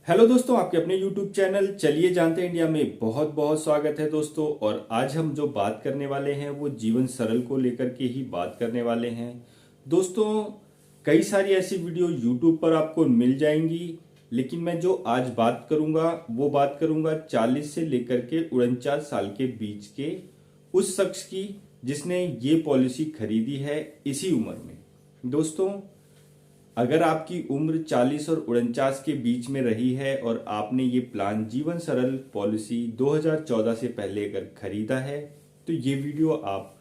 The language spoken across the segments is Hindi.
हेलो दोस्तों, आपके अपने YouTube चैनल चलिए जानते हैं इंडिया में बहुत बहुत स्वागत है दोस्तों। और आज हम जो बात करने वाले हैं वो जीवन सरल को लेकर के ही बात करने वाले हैं दोस्तों। कई सारी ऐसी वीडियो YouTube पर आपको मिल जाएंगी, लेकिन मैं जो आज बात करूंगा वो बात करूंगा 40 से लेकर के 49 साल के बीच के उस शख्स की जिसने ये पॉलिसी खरीदी है इसी उम्र में। दोस्तों, अगर आपकी उम्र 40 और 49 के बीच में रही है और आपने ये प्लान जीवन सरल पॉलिसी 2014 से पहले अगर खरीदा है तो ये वीडियो आप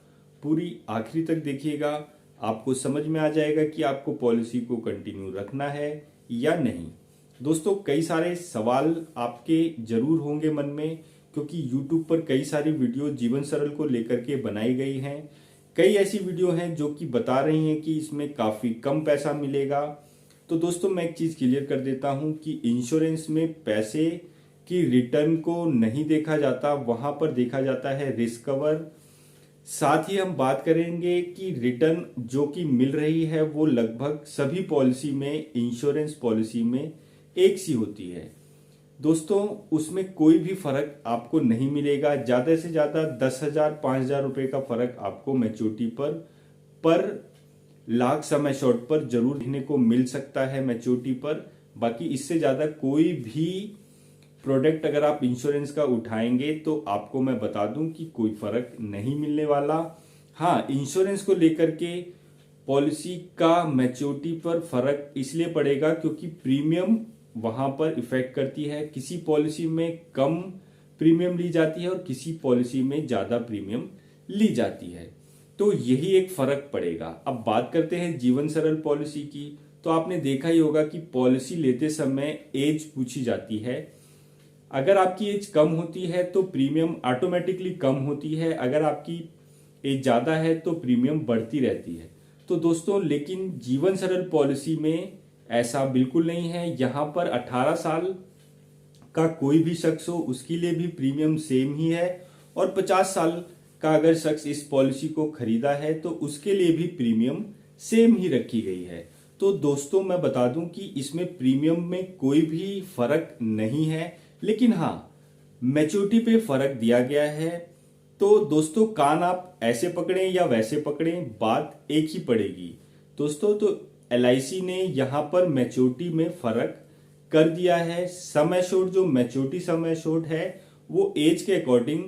पूरी आखिरी तक देखिएगा। आपको समझ में आ जाएगा कि आपको पॉलिसी को कंटिन्यू रखना है या नहीं। दोस्तों, कई सारे सवाल आपके जरूर होंगे मन में, क्योंकि YouTube पर कई सारी वीडियो जीवन सरल को लेकर के बनाई गई हैं। कई ऐसी वीडियो हैं जो कि बता रही हैं कि इसमें काफ़ी कम पैसा मिलेगा। तो दोस्तों, मैं एक चीज़ क्लियर कर देता हूं कि इंश्योरेंस में पैसे की रिटर्न को नहीं देखा जाता, वहां पर देखा जाता है रिस्क कवर। साथ ही हम बात करेंगे कि रिटर्न जो कि मिल रही है वो लगभग सभी पॉलिसी में, इंश्योरेंस पॉलिसी में एक सी होती है। दोस्तों, उसमें कोई भी फर्क आपको नहीं मिलेगा। ज्यादा से ज्यादा 10,000 5,000 रुपए का फर्क आपको मैच्योरिटी पर लाख सम एश्योर्ड पर जरूर देखने को मिल सकता है मैच्योरिटी पर। बाकी इससे ज्यादा कोई भी प्रोडक्ट अगर आप इंश्योरेंस का उठाएंगे तो आपको मैं बता दूं कि कोई फर्क नहीं मिलने वाला। हाँ, इंश्योरेंस को लेकर के पॉलिसी का मैच्योरिटी पर फर्क इसलिए पड़ेगा क्योंकि प्रीमियम वहां पर इफेक्ट करती है। किसी पॉलिसी में कम प्रीमियम ली जाती है और किसी पॉलिसी में ज्यादा प्रीमियम ली जाती है, तो यही एक फर्क पड़ेगा। अब बात करते हैं जीवन सरल पॉलिसी की। तो आपने देखा ही होगा कि पॉलिसी लेते समय एज पूछी जाती है। अगर आपकी एज कम होती है तो प्रीमियम ऑटोमेटिकली कम होती है, अगर आपकी एज ज्यादा है तो प्रीमियम बढ़ती रहती है। तो दोस्तों, लेकिन जीवन सरल पॉलिसी में ऐसा बिल्कुल नहीं है। यहां पर 18 साल का कोई भी शख्स हो उसके लिए भी प्रीमियम सेम ही है, और 50 साल का अगर शख्स इस पॉलिसी को खरीदा है तो उसके लिए भी प्रीमियम सेम ही रखी गई है। तो दोस्तों, मैं बता दूं कि इसमें प्रीमियम में कोई भी फर्क नहीं है, लेकिन हाँ, मैच्योरिटी पे फर्क दिया गया है। तो दोस्तों, कान आप ऐसे पकड़ें या वैसे पकड़ें, बात एक ही पड़ेगी दोस्तों। तो LIC ने यहां पर मैच्योरिटी में फर्क कर दिया है। सम एश्योर्ड, जो मैच्योरिटी सम एश्योर्ड है वो एज के अकॉर्डिंग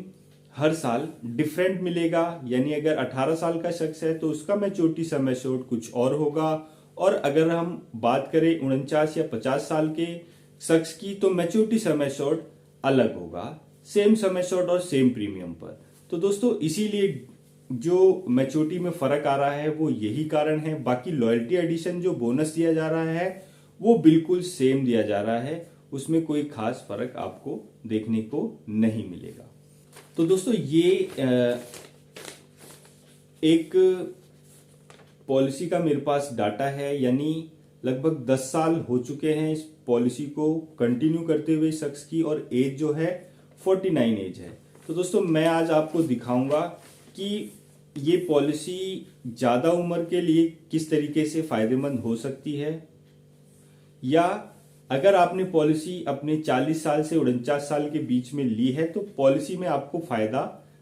हर साल डिफरेंट मिलेगा। यानी अगर 18 साल का शख्स है तो उसका मैच्योरिटी सम एश्योर्ड कुछ और होगा, और अगर हम बात करें 49 या 50 साल के शख्स की तो मैच्योरिटी सम एश्योर्ड अलग होगा, सेम सम एश्योर्ड और सेम प्रीमियम पर। तो दोस्तों, इसीलिए जो मैच्योरिटी में फर्क आ रहा है वो यही कारण है। बाकी लॉयल्टी एडिशन जो बोनस दिया जा रहा है वो बिल्कुल सेम दिया जा रहा है, उसमें कोई खास फर्क आपको देखने को नहीं मिलेगा। तो दोस्तों, ये एक पॉलिसी का मेरे पास डाटा है, यानी लगभग 10 साल हो चुके हैं इस पॉलिसी को कंटिन्यू करते हुए शख्स की, और एज जो है 49 एज है। तो दोस्तों, मैं आज आपको दिखाऊंगा कि ये पॉलिसी ज्यादा उम्र के लिए किस तरीके से फायदेमंद हो सकती है, या अगर आपने पॉलिसी अपने 40 साल से 49 साल के बीच में ली है तो पॉलिसी में आपको फायदा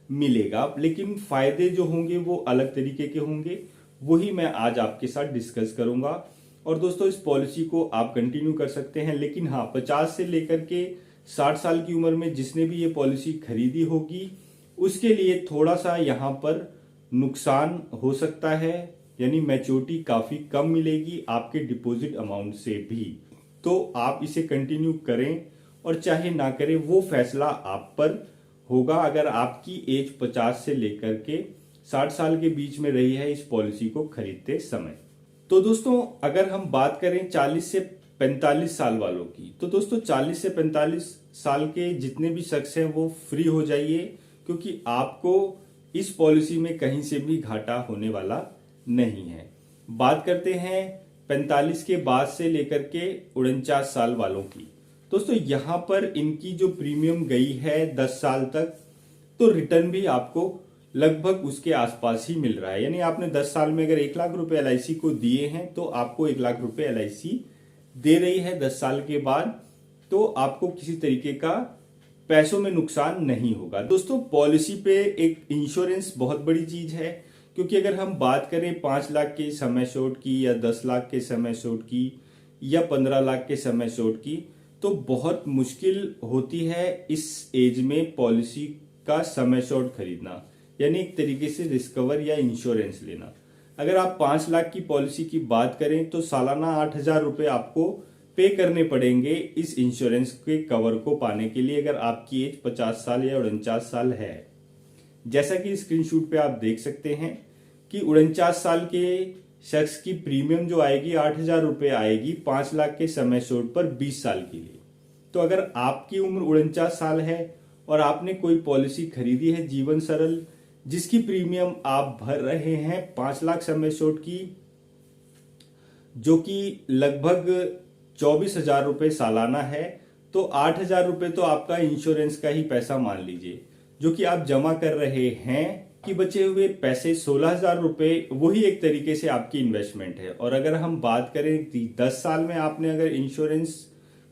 मिलेगा, लेकिन फायदे जो होंगे वो अलग तरीके के होंगे। वही मैं आज आपके साथ डिस्कस करूंगा। और दोस्तों, इस पॉलिसी को आप कंटिन्यू कर सकते हैं, लेकिन हाँ, 50 से लेकर के 60 साल की उम्र में जिसने भी ये पॉलिसी खरीदी होगी उसके लिए थोड़ा सा यहाँ पर नुकसान हो सकता है, यानी मैच्योरिटी काफी कम मिलेगी आपके डिपॉजिट अमाउंट से भी। तो आप इसे कंटिन्यू करें और चाहे ना करें, वो फैसला आप पर होगा अगर आपकी एज 50 से लेकर के 60 साल के बीच में रही है इस पॉलिसी को खरीदते समय। तो दोस्तों, अगर हम बात करें 40 से 45 साल वालों की, तो दोस्तों 40 से 45 साल के जितने भी शख्स हैं वो फ्री हो जाइए, क्योंकि आपको इस पॉलिसी में कहीं से भी घाटा होने वाला नहीं है। बात करते हैं 45 के बाद से लेकर के 49 साल वालों की। दोस्तों, यहां पर इनकी जो प्रीमियम गई है 10 साल तक, तो रिटर्न भी आपको लगभग उसके आसपास ही मिल रहा है। यानी आपने 10 साल में अगर 1 लाख रुपए LIC को दिए हैं तो आपको 1 लाख रुपए LIC दे रही है 10 साल के बाद। तो आपको किसी तरीके का पैसों में नुकसान नहीं होगा। दोस्तों पॉलिसी पे एक इंश्योरेंस बहुत बड़ी चीज है, क्योंकि अगर हम बात करें 5 लाख के सम एश्योर्ड की या 10 लाख के सम एश्योर्ड की या 15 लाख के सम एश्योर्ड की, तो बहुत मुश्किल होती है इस एज में पॉलिसी का सम एश्योर्ड खरीदना, यानी एक तरीके से रिस्क कवर या इंश्योरेंस लेना। अगर आप 5 लाख की पॉलिसी की बात करें तो सालाना 8,000 रुपये आपको पे करने पड़ेंगे इस इंश्योरेंस के कवर को पाने के लिए, अगर आपकी एज 50 साल या 49 साल है। जैसा कि स्क्रीनशॉट पे आप देख सकते हैं कि 49 साल के शख्स की प्रीमियम जो आएगी 8,000 रुपये आएगी 5 लाख के सम एश्योर्ड पर 20 साल के लिए। तो अगर आपकी उम्र 49 साल है और आपने कोई पॉलिसी खरीदी है जीवन सरल जिसकी प्रीमियम आप भर रहे हैं 5 लाख सम एश्योर्ड की, जो कि लगभग 24,000 रुपये सालाना है, तो 8,000 रुपये तो आपका इंश्योरेंस का ही पैसा मान लीजिए जो कि आप जमा कर रहे हैं, कि बचे हुए पैसे 16,000 रुपये वही एक तरीके से आपकी इन्वेस्टमेंट है। और अगर हम बात करें 10 साल में आपने अगर इंश्योरेंस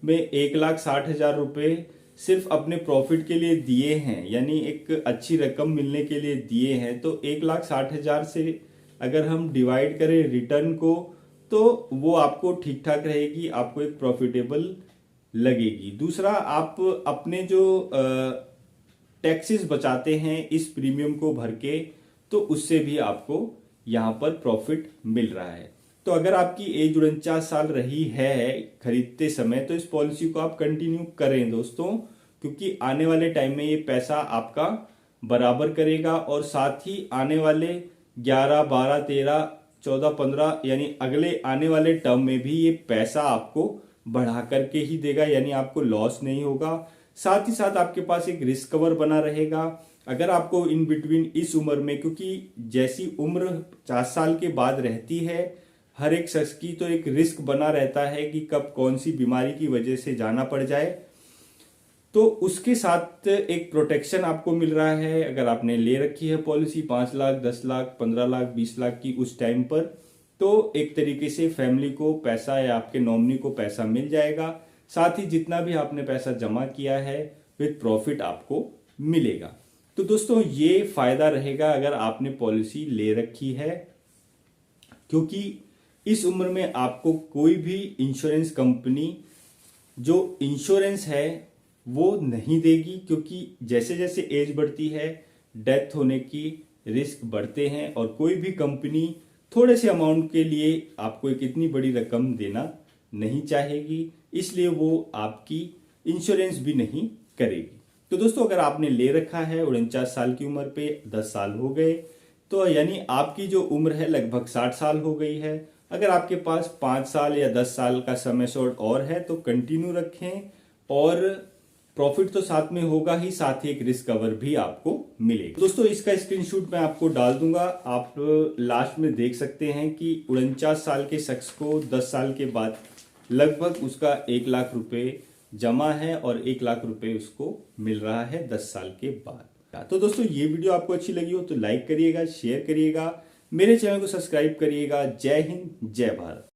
में 1,60,000 रुपये सिर्फ अपने प्रॉफिट के लिए दिए हैं, यानी एक अच्छी रकम मिलने के लिए दिए हैं, तो 1,60,000 से अगर हम डिवाइड करें रिटर्न को तो वो आपको ठीक ठाक रहेगी, आपको एक प्रॉफिटेबल लगेगी। दूसरा, आप अपने जो टैक्सेस बचाते हैं इस प्रीमियम को भर के, तो उससे भी आपको यहाँ पर प्रॉफिट मिल रहा है। तो अगर आपकी एज 49 साल रही है खरीदते समय तो इस पॉलिसी को आप कंटिन्यू करें दोस्तों, क्योंकि आने वाले टाइम में ये पैसा आपका बराबर करेगा और साथ ही आने वाले 11, 12, 13, 14, 15 यानी अगले आने वाले टर्म में भी ये पैसा आपको बढ़ा करके ही देगा, यानी आपको लॉस नहीं होगा। साथ ही साथ आपके पास एक रिस्क कवर बना रहेगा। अगर आपको इन बिटवीन इस उम्र में, क्योंकि जैसी उम्र 50 साल के बाद रहती है हर एक शख्स की, तो एक रिस्क बना रहता है कि कब कौन सी बीमारी की वजह से जाना पड़ जाए, तो उसके साथ एक प्रोटेक्शन आपको मिल रहा है। अगर आपने ले रखी है पॉलिसी 5 लाख, 10 लाख, 15 लाख, 20 लाख की उस टाइम पर, तो एक तरीके से फैमिली को पैसा या आपके नॉमिनी को पैसा मिल जाएगा। साथ ही जितना भी आपने पैसा जमा किया है विद प्रॉफिट आपको मिलेगा। तो दोस्तों ये फायदा रहेगा अगर आपने पॉलिसी ले रखी है, क्योंकि इस उम्र में आपको कोई भी इंश्योरेंस कंपनी जो इंश्योरेंस है वो नहीं देगी, क्योंकि जैसे जैसे एज बढ़ती है डेथ होने की रिस्क बढ़ते हैं और कोई भी कंपनी थोड़े से अमाउंट के लिए आपको एक इतनी बड़ी रकम देना नहीं चाहेगी, इसलिए वो आपकी इंश्योरेंस भी नहीं करेगी। तो दोस्तों अगर आपने ले रखा है 49 साल की उम्र पे 10 साल हो गए, तो यानी आपकी जो उम्र है लगभग 60 साल हो गई है। अगर आपके पास 5 साल या 10 साल का सम एश्योर्ड और है तो कंटिन्यू रखें, और प्रॉफिट तो साथ में होगा ही, साथ ही एक रिस्क कवर भी आपको मिलेगा। दोस्तों इसका स्क्रीनशॉट मैं आपको डाल दूंगा, आप लास्ट में देख सकते हैं कि 49 साल के शख्स को 10 साल के बाद लगभग उसका 1 लाख रुपए जमा है और 1 लाख रुपए उसको मिल रहा है 10 साल के बाद। तो दोस्तों ये वीडियो आपको अच्छी लगी हो तो लाइक करिएगा, शेयर करिएगा, मेरे चैनल को सब्सक्राइब करिएगा। जय हिंद, जय भारत।